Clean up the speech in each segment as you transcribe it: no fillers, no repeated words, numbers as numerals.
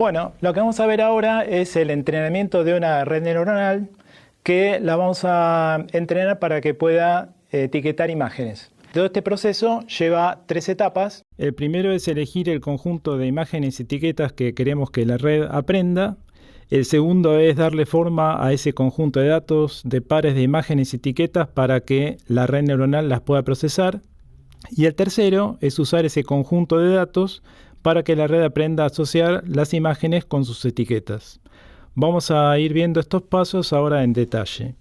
Bueno, lo que vamos a ver ahora es el entrenamiento de una red neuronal que la vamos a entrenar para que pueda etiquetar imágenes. Todo este proceso lleva 3 etapas. El primero es elegir el conjunto de imágenes y etiquetas que queremos que la red aprenda. El segundo es darle forma a ese conjunto de datos de pares de imágenes y etiquetas para que la red neuronal las pueda procesar. Y el tercero es usar ese conjunto de datos para que la red aprenda a asociar las imágenes con sus etiquetas. Vamos a ir viendo estos pasos ahora en detalle.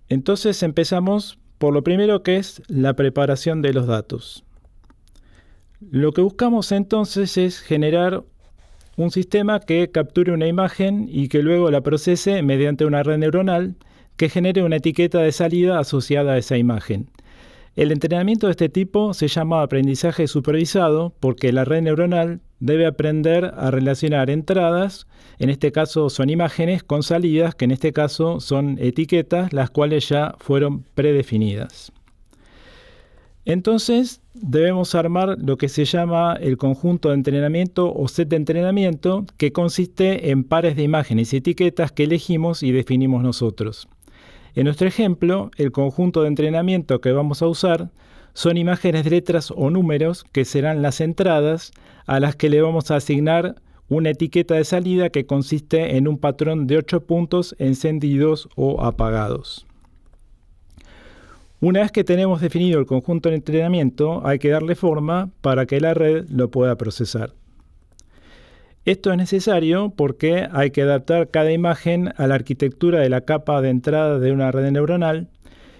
Entonces empezamos por lo primero, que es la preparación de los datos. Lo que buscamos entonces es generar un sistema que capture una imagen y que luego la procese mediante una red neuronal que genere una etiqueta de salida asociada a esa imagen. El entrenamiento de este tipo se llama aprendizaje supervisado porque la red neuronal debe aprender a relacionar entradas, en este caso son imágenes, con salidas, que en este caso son etiquetas, las cuales ya fueron predefinidas. Entonces debemos armar lo que se llama el conjunto de entrenamiento o set de entrenamiento, que consiste en pares de imágenes y etiquetas que elegimos y definimos nosotros. En nuestro ejemplo, el conjunto de entrenamiento que vamos a usar son imágenes de letras o números que serán las entradas a las que le vamos a asignar una etiqueta de salida que consiste en un patrón de 8 puntos encendidos o apagados. Una vez que tenemos definido el conjunto de entrenamiento, hay que darle forma para que la red lo pueda procesar. Esto es necesario porque hay que adaptar cada imagen a la arquitectura de la capa de entrada de una red neuronal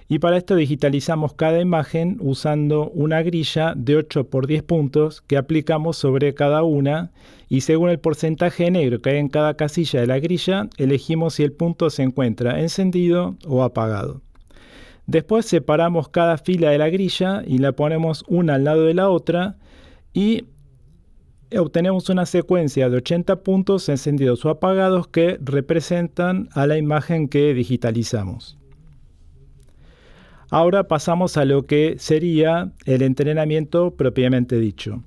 y para esto digitalizamos cada imagen usando una grilla de 8 por 10 puntos que aplicamos sobre cada una y según el porcentaje de negro que hay en cada casilla de la grilla, elegimos si el punto se encuentra encendido o apagado. Después separamos cada fila de la grilla y la ponemos una al lado de la otra y obtenemos una secuencia de 80 puntos encendidos o apagados que representan a la imagen que digitalizamos. Ahora pasamos a lo que sería el entrenamiento propiamente dicho.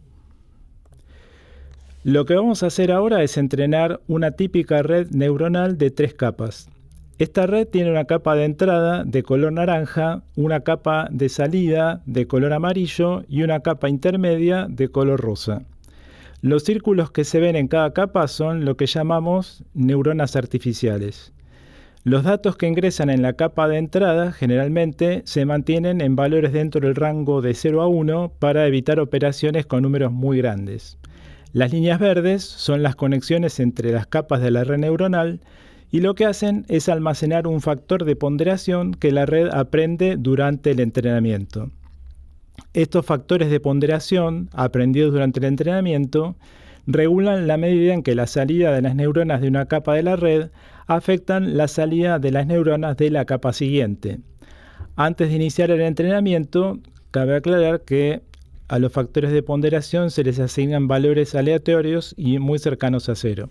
Lo que vamos a hacer ahora es entrenar una típica red neuronal de 3 capas. Esta red tiene una capa de entrada de color naranja, una capa de salida de color amarillo y una capa intermedia de color rosa. Los círculos que se ven en cada capa son lo que llamamos neuronas artificiales. Los datos que ingresan en la capa de entrada generalmente se mantienen en valores dentro del rango de 0 a 1 para evitar operaciones con números muy grandes. Las líneas verdes son las conexiones entre las capas de la red neuronal y lo que hacen es almacenar un factor de ponderación que la red aprende durante el entrenamiento. Estos factores de ponderación, aprendidos durante el entrenamiento, regulan la medida en que la salida de las neuronas de una capa de la red afectan la salida de las neuronas de la capa siguiente. Antes de iniciar el entrenamiento, cabe aclarar que a los factores de ponderación se les asignan valores aleatorios y muy cercanos a 0.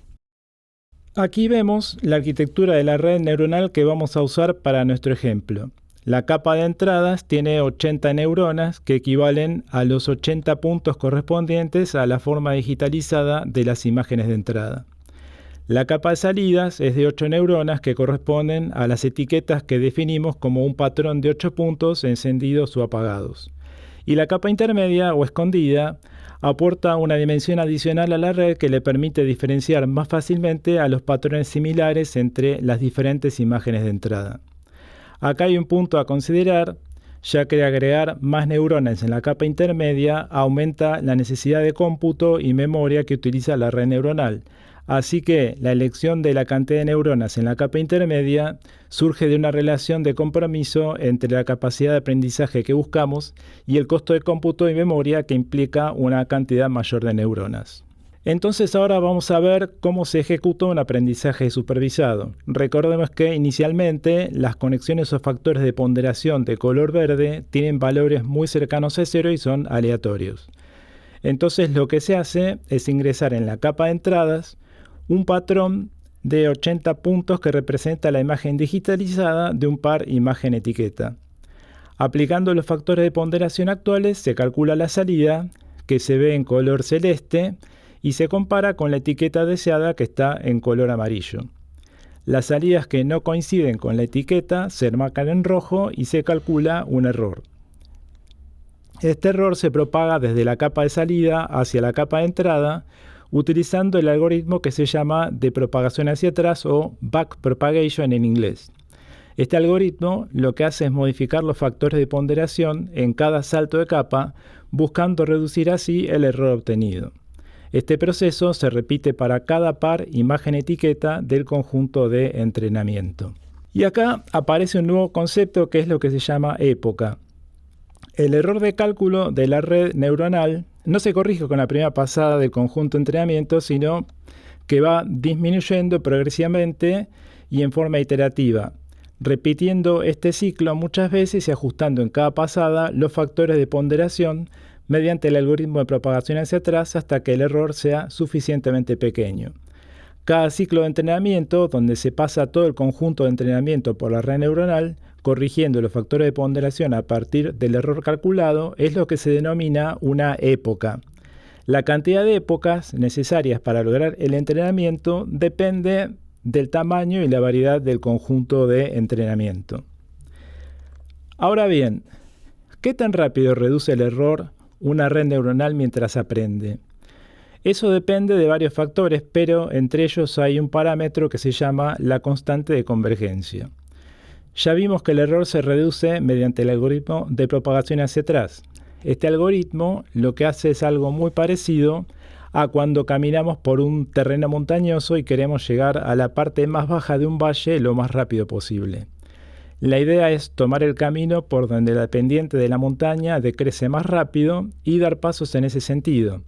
Aquí vemos la arquitectura de la red neuronal que vamos a usar para nuestro ejemplo. La capa de entradas tiene 80 neuronas que equivalen a los 80 puntos correspondientes a la forma digitalizada de las imágenes de entrada. La capa de salidas es de 8 neuronas que corresponden a las etiquetas que definimos como un patrón de 8 puntos encendidos o apagados. Y la capa intermedia o escondida aporta una dimensión adicional a la red que le permite diferenciar más fácilmente a los patrones similares entre las diferentes imágenes de entrada. Acá hay un punto a considerar, ya que agregar más neuronas en la capa intermedia aumenta la necesidad de cómputo y memoria que utiliza la red neuronal. Así que la elección de la cantidad de neuronas en la capa intermedia surge de una relación de compromiso entre la capacidad de aprendizaje que buscamos y el costo de cómputo y memoria que implica una cantidad mayor de neuronas. Entonces ahora vamos a ver cómo se ejecuta un aprendizaje supervisado. Recordemos que inicialmente las conexiones o factores de ponderación de color verde tienen valores muy cercanos a 0 y son aleatorios. Entonces lo que se hace es ingresar en la capa de entradas un patrón de 80 puntos que representa la imagen digitalizada de un par imagen-etiqueta. Aplicando los factores de ponderación actuales se calcula la salida, que se ve en color celeste, y se compara con la etiqueta deseada que está en color amarillo. Las salidas que no coinciden con la etiqueta se marcan en rojo y se calcula un error. Este error se propaga desde la capa de salida hacia la capa de entrada utilizando el algoritmo que se llama de propagación hacia atrás o backpropagation en inglés. Este algoritmo lo que hace es modificar los factores de ponderación en cada salto de capa, buscando reducir así el error obtenido. Este proceso se repite para cada par imagen-etiqueta del conjunto de entrenamiento. Y acá aparece un nuevo concepto que es lo que se llama época. El error de cálculo de la red neuronal no se corrige con la primera pasada del conjunto de entrenamiento, sino que va disminuyendo progresivamente y en forma iterativa, repitiendo este ciclo muchas veces y ajustando en cada pasada los factores de ponderación mediante el algoritmo de propagación hacia atrás hasta que el error sea suficientemente pequeño. Cada ciclo de entrenamiento, donde se pasa todo el conjunto de entrenamiento por la red neuronal, corrigiendo los factores de ponderación a partir del error calculado, es lo que se denomina una época. La cantidad de épocas necesarias para lograr el entrenamiento depende del tamaño y la variedad del conjunto de entrenamiento. Ahora bien, ¿qué tan rápido reduce el error una red neuronal mientras aprende? Eso depende de varios factores, pero entre ellos hay un parámetro que se llama la constante de convergencia. Ya vimos que el error se reduce mediante el algoritmo de propagación hacia atrás. Este algoritmo lo que hace es algo muy parecido a cuando caminamos por un terreno montañoso y queremos llegar a la parte más baja de un valle lo más rápido posible. La idea es tomar el camino por donde la pendiente de la montaña decrece más rápido y dar pasos en ese sentido.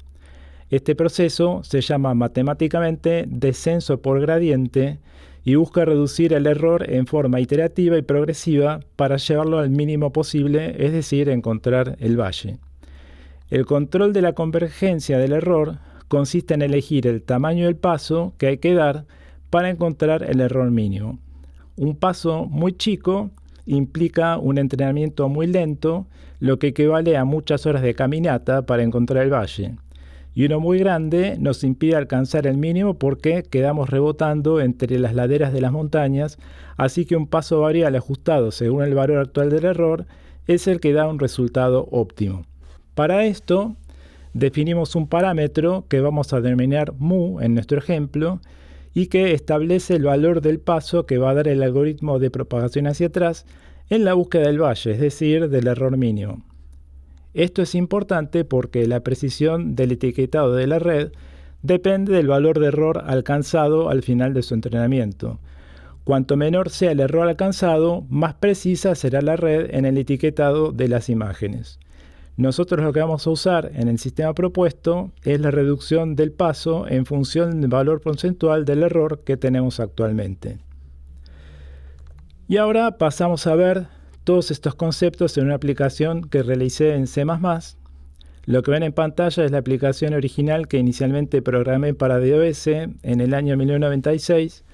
Este proceso se llama matemáticamente descenso por gradiente y busca reducir el error en forma iterativa y progresiva para llevarlo al mínimo posible, es decir, encontrar el valle. El control de la convergencia del error consiste en elegir el tamaño del paso que hay que dar para encontrar el error mínimo. Un paso muy chico implica un entrenamiento muy lento, lo que equivale a muchas horas de caminata para encontrar el valle. Y uno muy grande nos impide alcanzar el mínimo porque quedamos rebotando entre las laderas de las montañas, así que un paso variable ajustado según el valor actual del error es el que da un resultado óptimo. Para esto, definimos un parámetro que vamos a denominar mu en nuestro ejemplo y que establece el valor del paso que va a dar el algoritmo de propagación hacia atrás en la búsqueda del valle, es decir, del error mínimo. Esto es importante porque la precisión del etiquetado de la red depende del valor de error alcanzado al final de su entrenamiento. Cuanto menor sea el error alcanzado, más precisa será la red en el etiquetado de las imágenes. Nosotros lo que vamos a usar en el sistema propuesto es la reducción del paso en función del valor porcentual del error que tenemos actualmente. Y ahora pasamos a ver todos estos conceptos en una aplicación que realicé en C++. Lo que ven en pantalla es la aplicación original que inicialmente programé para DOS en el año 1996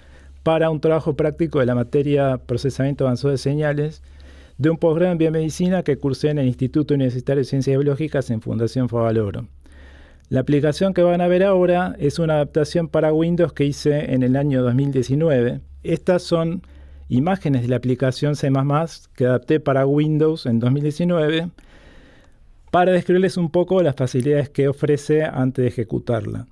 para un trabajo práctico de la materia Procesamiento Avanzado de Señales de un posgrado en Biomedicina que cursé en el Instituto Universitario de Ciencias Biológicas en Fundación Favaloro. La aplicación que van a ver ahora es una adaptación para Windows que hice en el año 2019. Estas son imágenes de la aplicación C++ que adapté para Windows en 2019 para describirles un poco las facilidades que ofrece antes de ejecutarla.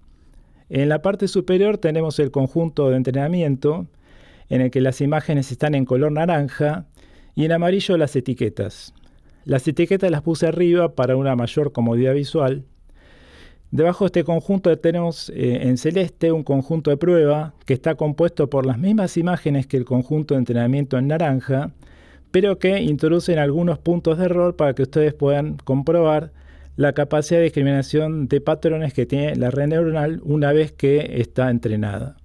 En la parte superior tenemos el conjunto de entrenamiento en el que las imágenes están en color naranja y en amarillo las etiquetas. Las etiquetas las puse arriba para una mayor comodidad visual. Debajo de este conjunto tenemos en celeste un conjunto de prueba que está compuesto por las mismas imágenes que el conjunto de entrenamiento en naranja, pero que introducen algunos puntos de error para que ustedes puedan comprobar la capacidad de discriminación de patrones que tiene la red neuronal una vez que está entrenada.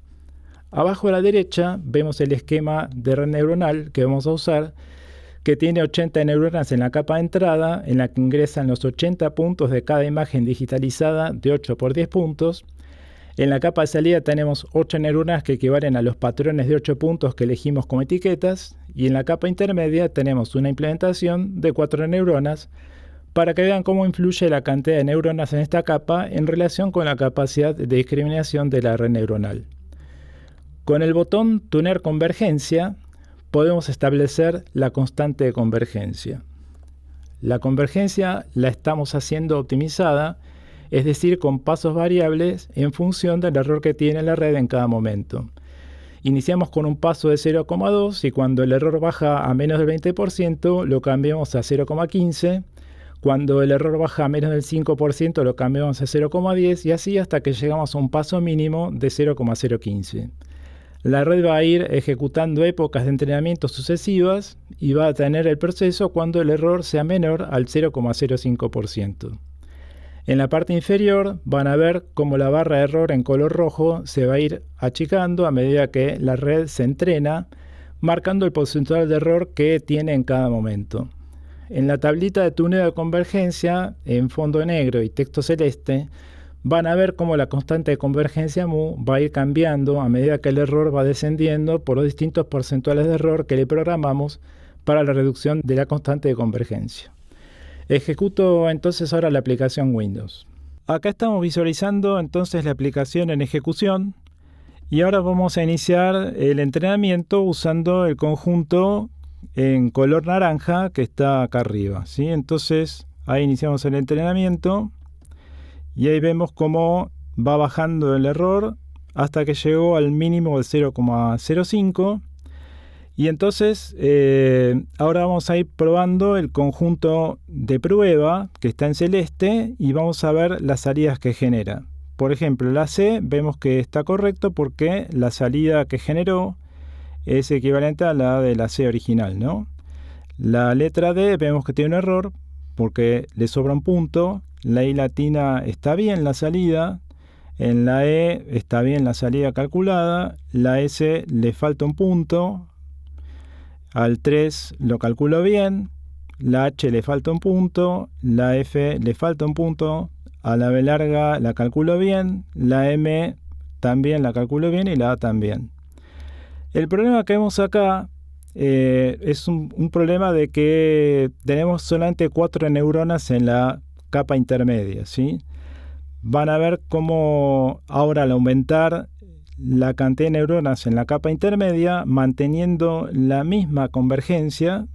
Abajo a la derecha vemos el esquema de red neuronal que vamos a usar, que tiene 80 neuronas en la capa de entrada, en la que ingresan los 80 puntos de cada imagen digitalizada de 8 por 10 puntos. En la capa de salida tenemos 8 neuronas que equivalen a los patrones de 8 puntos que elegimos como etiquetas, y en la capa intermedia tenemos una implementación de 4 neuronas para que vean cómo influye la cantidad de neuronas en esta capa en relación con la capacidad de discriminación de la red neuronal. Con el botón Tunear convergencia podemos establecer la constante de convergencia. La convergencia la estamos haciendo optimizada, es decir, con pasos variables en función del error que tiene la red en cada momento. Iniciamos con un paso de 0,2 y cuando el error baja a menos del 20% lo cambiamos a 0,15. Cuando el error baja a menos del 5% lo cambiamos a 0,10 y así hasta que llegamos a un paso mínimo de 0,015. La red va a ir ejecutando épocas de entrenamiento sucesivas y va a tener el proceso cuando el error sea menor al 0,05%. En la parte inferior van a ver cómo la barra de error en color rojo se va a ir achicando a medida que la red se entrena, marcando el porcentaje de error que tiene en cada momento. En la tablita de tuneo de convergencia, en fondo negro y texto celeste, van a ver cómo la constante de convergencia mu va a ir cambiando a medida que el error va descendiendo por los distintos porcentuales de error que le programamos para la reducción de la constante de convergencia. Ejecuto entonces ahora la aplicación Windows. Acá estamos visualizando entonces la aplicación en ejecución y ahora vamos a iniciar el entrenamiento usando el conjunto en color naranja que está acá arriba, ¿sí? Entonces ahí iniciamos el entrenamiento y ahí vemos cómo va bajando el error hasta que llegó al mínimo del 0,05. Y entonces ahora vamos a ir probando el conjunto de prueba que está en celeste y vamos a ver las salidas que genera. Por ejemplo, la C vemos que está correcto porque la salida que generó es equivalente a la de la C original, ¿no? La letra D vemos que tiene un error porque le sobra un punto. La I latina está bien la salida. En la E está bien la salida calculada. La S le falta un punto. Al 3 lo calculo bien, la H le falta un punto, la F le falta un punto, a la B larga la calculo bien, la M también la calculo bien y la A también. El problema que vemos acá es un problema de que tenemos solamente 4 neuronas en la capa intermedia, ¿sí? Van a ver cómo ahora al aumentar la cantidad de neuronas en la capa intermedia, manteniendo la misma convergencia,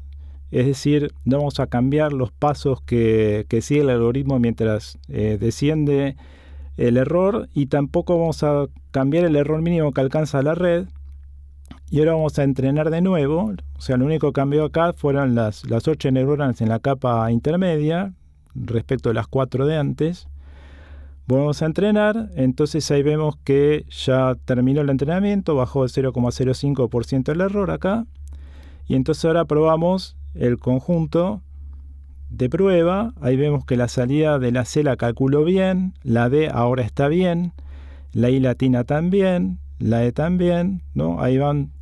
es decir, no vamos a cambiar los pasos que sigue el algoritmo mientras desciende el error y tampoco vamos a cambiar el error mínimo que alcanza la red. Y ahora vamos a entrenar de nuevo, o sea, lo único que cambió acá fueron las 8 neuronas en la capa intermedia respecto a las 4 de antes. Volvemos a entrenar, entonces ahí vemos que ya terminó el entrenamiento, bajó de 0,05% el error acá. Y entonces ahora probamos el conjunto de prueba. Ahí vemos que la salida de la C la calculó bien, la D ahora está bien, la I latina también, la E también, ¿no? Ahí van,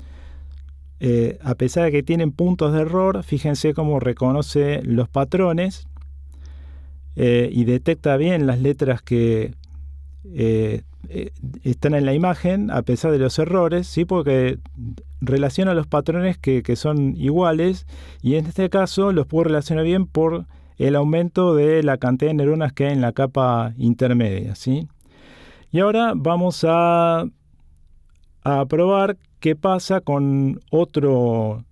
a pesar de que tienen puntos de error, fíjense cómo reconoce los patrones. Y detecta bien las letras que están en la imagen a pesar de los errores, ¿sí? Porque relaciona los patrones que son iguales y en este caso los puedo relacionar bien por el aumento de la cantidad de neuronas que hay en la capa intermedia, ¿sí? Y ahora vamos a probar qué pasa con otro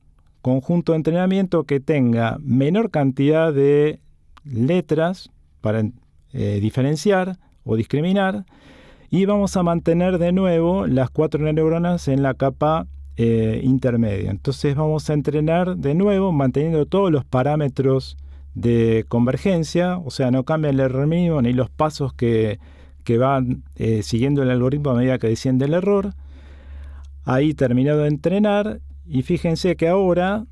conjunto de entrenamiento que tenga menor cantidad de letras para diferenciar o discriminar y vamos a mantener de nuevo las 4 neuronas en la capa intermedia. Entonces vamos a entrenar de nuevo manteniendo todos los parámetros de convergencia, o sea, no cambia el error mínimo ni los pasos que van siguiendo el algoritmo a medida que desciende el error. Ahí terminado de entrenar y fíjense que ahora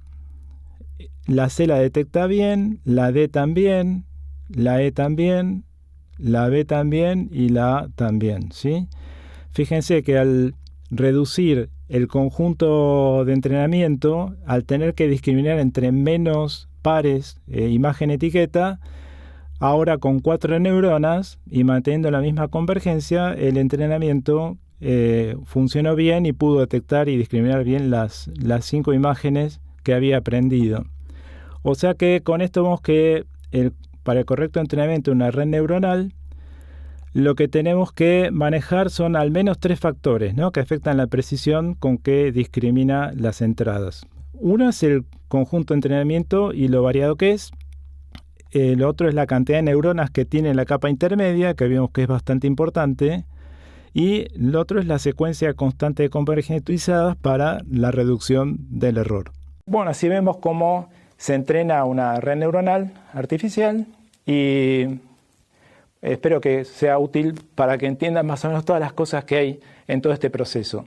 la C la detecta bien, la D también, la E también, la B también y la A también, ¿sí? Fíjense que al reducir el conjunto de entrenamiento, al tener que discriminar entre menos pares imagen-etiqueta, ahora con 4 neuronas y manteniendo la misma convergencia, el entrenamiento funcionó bien y pudo detectar y discriminar bien las 5 imágenes que había aprendido. O sea que con esto vemos que para el correcto entrenamiento de una red neuronal, lo que tenemos que manejar son al menos 3 factores, ¿no?, que afectan la precisión con que discrimina las entradas. Uno es el conjunto de entrenamiento y lo variado que es. El otro es la cantidad de neuronas que tiene la capa intermedia, que vimos que es bastante importante. Y el otro es la secuencia constante de convergencias utilizadas para la reducción del error. Bueno, así vemos cómo se entrena una red neuronal artificial y espero que sea útil para que entiendan más o menos todas las cosas que hay en todo este proceso.